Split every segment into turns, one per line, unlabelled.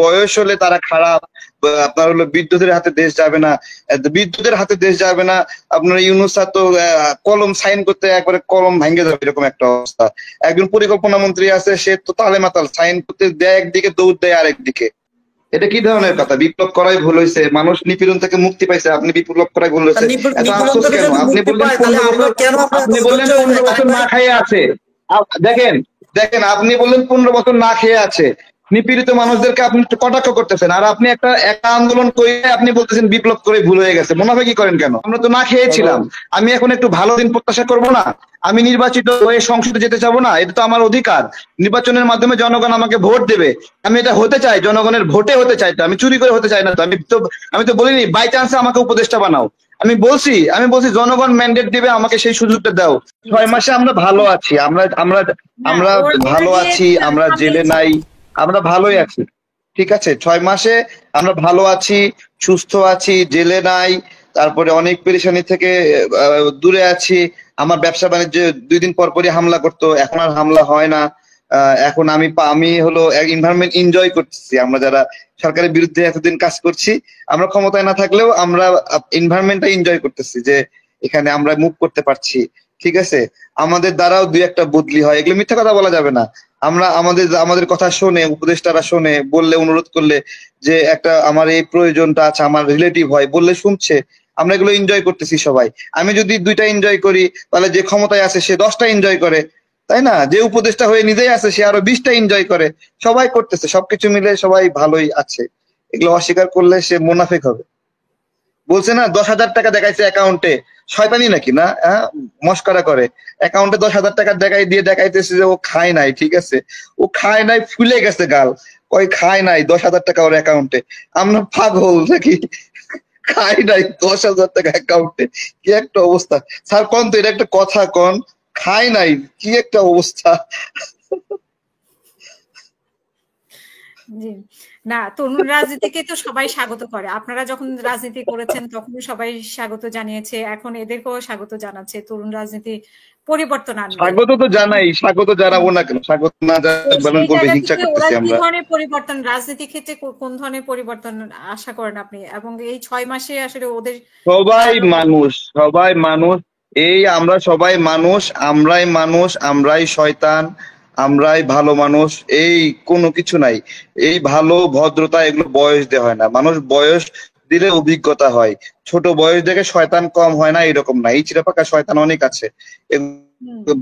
বয়স হলে তারা খারাপ। আপনার হলো বিদ্যুতের হাতে দেশ যাবে না, বিদ্যুতের হাতে দেশ যাবে না। আপনার ইউনূস তো কলম সাইন করতে একবারে কলম ভেঙে যাবে, এরকম একটা অবস্থা। একজন পরিকল্পনা মন্ত্রী আছে, সে তো তালে মাতাল, সাইন করতে দেয় একদিকে, দৌড় দেয় আরেকদিকে। এটা কি ধরনের কথা? বিপ্লব করাই ভুল হয়েছে, মানুষ নিপীড়ন থেকে মুক্তি পাইছে, আপনি বিপ্লব করাই ভুল হয়েছে। এত আফসোস কেন? আপনি বললেন 15 বছর না খেয়ে আছে। দেখেন দেখেন, আপনি বললেন 15 বছর না খেয়ে আছে, নিপীড়িত মানুষদেরকে আপনি কটাক্ষ করতেছেন, আর আপনি একটা আন্দোলন করে আপনি বলতেছেন বিপ্লব করে ভুল হয়ে গেছে। মুনাফিকি করেন কেন? আমরা তো না খেয়েছিলাম। আমি এখন একটু ভালো দিন প্রত্যাশা করব না? আমি নির্বাচিত হয়ে সংসদে যেতে চাবো না? এটা তো আমার অধিকার। নির্বাচনের মাধ্যমে জনগণ আমাকে ভোট দেবে, আমি এটা হতে চাই, জনগণের ভোটে হতে চাই। তো আমি চুরি করে হতে চাই না। তো আমি তো বলিনি বাই চান্সে আমাকে উপদেষ্টা বানাও। আমি বলছি জনগণ ম্যান্ডেট দিবে, আমাকে সেই সুযোগটা দাও। 6 মাসে আমরা ভালো আছি, আমরা আমরা আমরা ভালো আছি, আমরা জেলে নাই, আমরা ভালোই আছি। ঠিক আছে, 6 মাসে আমরা ভালো আছি, সুস্থ আছি, জেলে নাই, তারপরে অনেক পেরেশানি থেকে দূরে আছি। আমার ব্যবসা বাণিজ্য 2 দিন পর পরই হামলা করতো, এখন আর হামলা হয় না। এখন আমি হলো এনভায়রনমেন্ট এনজয় করতেছি। আমরা যারা সরকারের বিরুদ্ধে এতদিন কাজ করছি, আমরা ক্ষমতায় না থাকলেও আমরা এনভায়রনমেন্টটা এনজয় করতেছি, যে এখানে আমরা মুভ করতে পারছি। ঠিক আছে, আমাদের দ্বারাও 2-1টা বদলি হয়, এগুলো মিথ্যা কথা বলা যাবে না। আমরা আমাদের কথা শোনে, উপদেষ্টারা শোনে, বললে অনুরোধ করলে যে একটা আমার এই প্রয়োজনটা আছে, আমার রিলেটিভ হয়, বললে শুনছে। আমরা এগুলো এনজয় করতেছি সবাই। আমি যদি 2টা এনজয় করি, তাহলে যে ক্ষমতায় আছে সে 10টা এনজয় করে, তাই না? যে উপদেষ্টা হয়ে নিজেই আছে সে আরো 20টা এনজয় করে। সবাই করতেছে, সবকিছু মিলে সবাই ভালোই আছে। এগুলো অস্বীকার করলে সে মুনাফিক হবে। বলছে না 10,000 টাকা দেখাইছে অ্যাকাউন্টে, শয়তানি নাকি না? হ্যাঁ, মস্করা করে। অ্যাকাউন্টে 10,000 টাকা দেখাইতেছে যে ও খায় নাই। ঠিক আছে, ও খায় নাই, ফুলে গেছে গাল, ওই খায় নাই 10,000 টাকা ওর অ্যাকাউন্টে। আমরা পাগল নাকি? খাই নাই 10,000 টাকা অ্যাকাউন্টে, কি একটা অবস্থা! স্যার কোন তো, এটা একটা কথা কোন? খায় নাই, কি একটা অবস্থা!
জি না, তরুণ রাজনীতিকে তো সবাই স্বাগত করে। আপনারা যখন রাজনীতি করেছেন তখন সবাই স্বাগত জানিয়েছে, এখন এদেরকেও স্বাগত জানাচ্ছে। তরুণ রাজনীতি পরিবর্তন আনবে।
স্বাগত তো জানাই, স্বাগত জানাবো না কেন? স্বাগত না জানাবেন বলবে হিংসা করতেছি
কি
আমরা।
ধরনের পরিবর্তন রাজনীতির ক্ষেত্রে, কোন ধরনের পরিবর্তন আশা করেন আপনি? এবং এই 6 মাসে আসলে ওদের
সবাই মানুষ, এই আমরা সবাই মানুষ, আমরাই শয়তান, আমরাই ভালো মানুষ, এই কোনো কিছু নাই। এই ভালো ভদ্রতা এগুলো বয়স দিয়ে হয় না, মানুষ বয়স দিলে অভিজ্ঞতা হয়। ছোট বয়স দেখে শয়তান কম হয় না এরকম না, এই চিরাপাকা শয়তান অনেক আছে।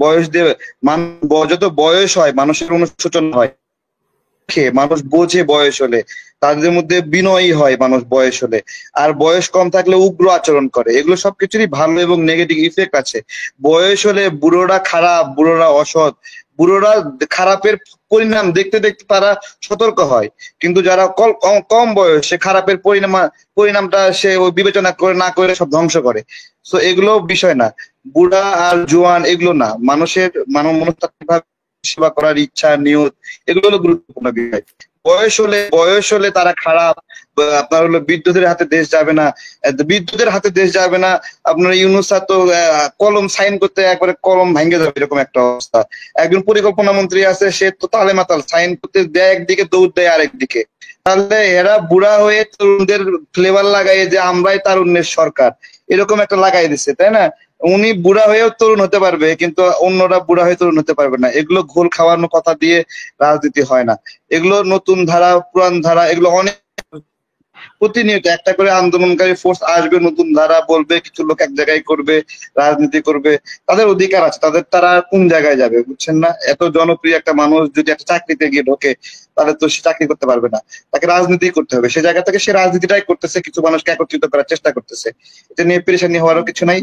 বয়স দিয়ে যত বয়স হয় মানুষের অনুশোচনা হয়, মানুষ বোঝে বয়স হলে, তাদের মধ্যে বিনয়ী হয় মানুষ বয়স হলে। আর বয়স কম থাকলে উগ্র আচরণ করে। এগুলো সবকিছুরই ভালো এবং নেগেটিভ ইফেক্ট আছে। বয়স হলে বুড়োরা খারাপ, বুড়োরা অসৎ, বুড়োরা খারাপের পরিণাম দেখতে দেখতে তারা সতর্ক হয়। কিন্তু যারা কম বয়স, সে খারাপের পরিণামটা সে বিবেচনা করে না করে সব ধ্বংস করে। তো এগুলো বিষয় না, বুড়া আর জোয়ান এগুলো না, মানুষের মনস্তাত্ত্বিক সেবা করার ইচ্ছা, নিয়ত, এগুলো হলো গুরুত্বপূর্ণ বিষয়। বয়স হলে তারা খারাপ। আপনার হলো বিদ্যুতের হাতে দেশ যাবে না, বিদ্যুতের হাতে দেশ যাবে না। আপনার ইউনূস তো কলম সাইন করতে একবারে কলম ভেঙে যাবে, এরকম একটা অবস্থা। একজন পরিকল্পনা মন্ত্রী আছে, সে তো তালে মাতাল, সাইন করতে দেয় একদিকে, দৌড় দেয় আরেকদিকে। তাহলে এরা বুড়া হয়ে তরুণদের ফ্লেভার লাগাই যে আমরাই তারুণ্যের সরকার, এরকম একটা লাগাই দিচ্ছে, তাই না? উনি বুড়া হয়েও তরুণ হতে পারবে, কিন্তু অন্যরা বুড়া হয়ে তরুণ হতে পারবে না। এগুলো ঘোল খাওয়ানোর কথা দিয়ে রাজনীতি হয় না। এগুলো নতুন ধারা, পুরান ধারা, এগুলো অনেক প্রতিনিয়ত একটা করে আন্দোলনকারী ফোর্স আসবে, নতুন ধারা বলবে, কিছু লোক এক জায়গায় করবে, রাজনীতি করবে। তাদের অধিকার আছে, তারা কোন জায়গায় যাবে বুঝছেন না? এত জনপ্রিয় একটা মানুষ যদি একটা চাকরিতে গিয়ে ঢোকে, তাহলে তো সে চাকরি করতে পারবে না, তাকে রাজনীতি করতে হবে। সে জায়গা থেকে সে রাজনীতিটাই করতেছে, কিছু মানুষকে একত্রিত করার চেষ্টা করতেছে। এটা নিয়ে পেরেশানি হওয়ারও কিছু নাই।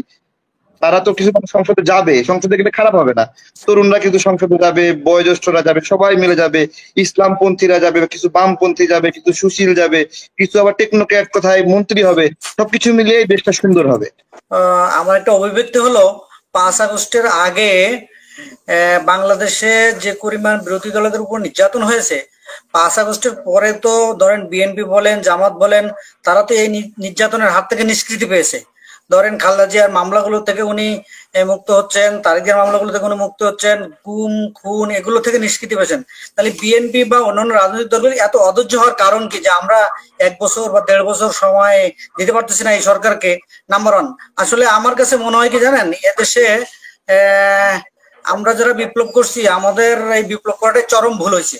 তারা তো কিছু সংসদে যাবে, সংসদে গেলে খারাপ হবে না। তরুণরা কিন্তু সংসদে যাবে, বয়োজ্যেষ্ঠরা যাবে, সবাই মিলে যাবে, ইসলামপন্থীরা যাবে, কিছু বামপন্থী যাবে, কিছু সুশীল যাবে, কিছু আবার টেকনোক্র্যাট কোথায় মন্ত্রী হবে, সবকিছু মিলিয়ে দেশটা সুন্দর হবে।
আমার একটা অভিব্যক্তি হলো, 5 আগস্টের আগে বাংলাদেশে যে পরিমাণ বিরোধী দলদের উপর নির্যাতন হয়েছে, 5 আগস্টের পরে তো ধরেন বিএনপি বলেন, জামাত বলেন, তারা তো এই নির্যাতনের হাত থেকে নিষ্কৃতি পেয়েছে। ধরেন খালেদা জিয়ার মামলাগুলো থেকে উনি মুক্ত হচ্ছেন, তারেক জিয়ার মামলাগুলো থেকে উনি মুক্ত হচ্ছেন, গুম খুন এগুলো থেকে নিষ্কৃতি পেয়েছেন, তাহলে বিএনপি বা অন্যান্য রাজনৈতিক দলগুলি এত অধৈর্য হওয়ার কারণ কি যে আমরা 1 বছর বা 1.5 বছর সময় দিতে পারতেছি না এই সরকারকে? নাম্বার 1, আসলে আমার কাছে মনে হয় কি জানেন, এদেশে আমরা যারা বিপ্লব করছি আমাদের এই বিপ্লব করাটাই চরম ভুল হয়েছে,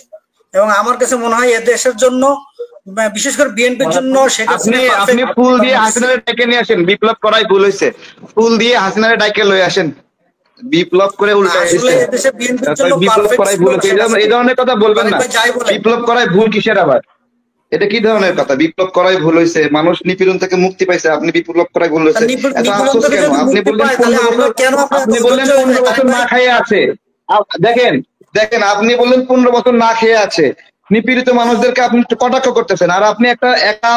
এবং আমার কাছে মনে হয় এদেশের জন্য বিশেষ করে বিএনপির জন্য
আপনি ফুল দিয়ে হাসিনারে ডেকে নিয়ে আসেন, বিপ্লব করাই ভুল হয়েছে, ফুল দিয়ে হাসিনারে ডাকে লয়ে আসেন, বিপ্লব করে উল্টা বিপ্লব করাই ভুল হয়েছে, এই ধরনের কথা বলবেন না। বিপ্লব করাই ভুল কিসের আবার? এটা কি ধরনের কথা? বিপ্লব করাই ভুল হয়েছে, মানুষ নিপীড়ন থেকে মুক্তি পাইছে, আপনি বিপ্লব করাই ভুল হয়েছে, এত আফসোস কেন? আপনি বললেন 15 বছর না খেয়ে আছে। দেখেন আপনি বললেন 15 বছর না খেয়ে আছে, নিপীড়িত মানুষদেরকে আপনি কটাক্ষ করতেছেন, আর আপনি একটা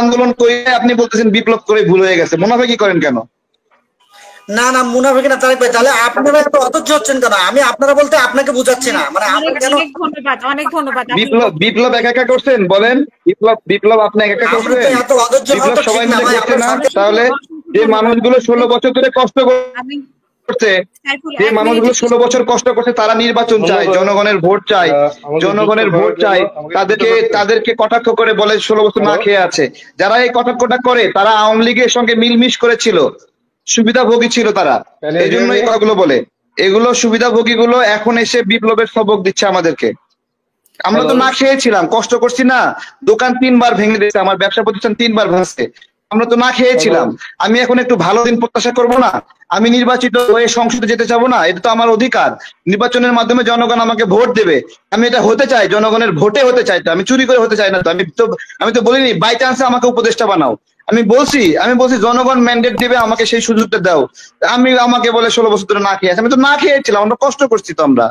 আন্দোলন করে আপনি বলতেছেন বিপ্লব করে ভুল হয়ে গেছে। মুনাফিকি করেন কেন?
না মুনাফিকি না তারেক ভাই, তাহলে আপনারা একটু অধৈর্য হচ্ছেন কেন? আমি আপনারা বলতে আপনাকে বুঝাচ্ছি না, মানে
অনেক ধন্যবাদ।
বিপ্লব একা করছেন বলেন? বিপ্লব আপনি একা করছেন? বিপ্লব সবাই মিলে করছে না? তাহলে যে মানুষগুলো 16 বছর ধরে কষ্ট করছে, যে মানুষগুলো 16 বছর কষ্ট করছে তারা নির্বাচন চায়, জনগণের ভোট চায়, জনগণের ভোট চায়, তাদেরকে কটাক্ষ করে বলে 16 বছর না খেয়ে আছে। যারা এই কটাক্ষটা করে তারা আওয়ামী লীগের সঙ্গে মিলমিশ করেছিল, সুবিধাভোগী ছিল তারা, এই জন্য এই কথাগুলো বলে। এগুলো সুবিধাভোগী গুলো এখন এসে বিপ্লবের সবক দিচ্ছে আমাদেরকে। আমরা তো না খেয়েছিলাম, কষ্ট করছি না, দোকান 3 বার ভেঙে দিয়েছে, আমার ব্যবসা প্রতিষ্ঠান 3 বার ভাঙছে, আমরা তো না খেয়েছিলাম। আমি এখন একটু ভালো দিন প্রত্যাশা করব না? আমি নির্বাচিত হয়ে সংসদে যেতে চাবো না? এটা তো আমার অধিকার, নির্বাচনের মাধ্যমে জনগণ আমাকে ভোট দেবে, আমি এটা হতে চাই, জনগণের ভোটে হতে চাই, তো আমি চুরি করে হতে চাই না। তো আমি তো বলিনি বাই চান্সে আমাকে উপদেষ্টা বানাও, আমি বলছি জনগণ ম্যান্ডেট দিবে, আমাকে সেই সুযোগটা দাও। আমাকে বলে 16 বছর ধরে না খেয়ে আছে, আমি তো না খেয়েছিলাম, আমরা কষ্ট করছি তো আমরা।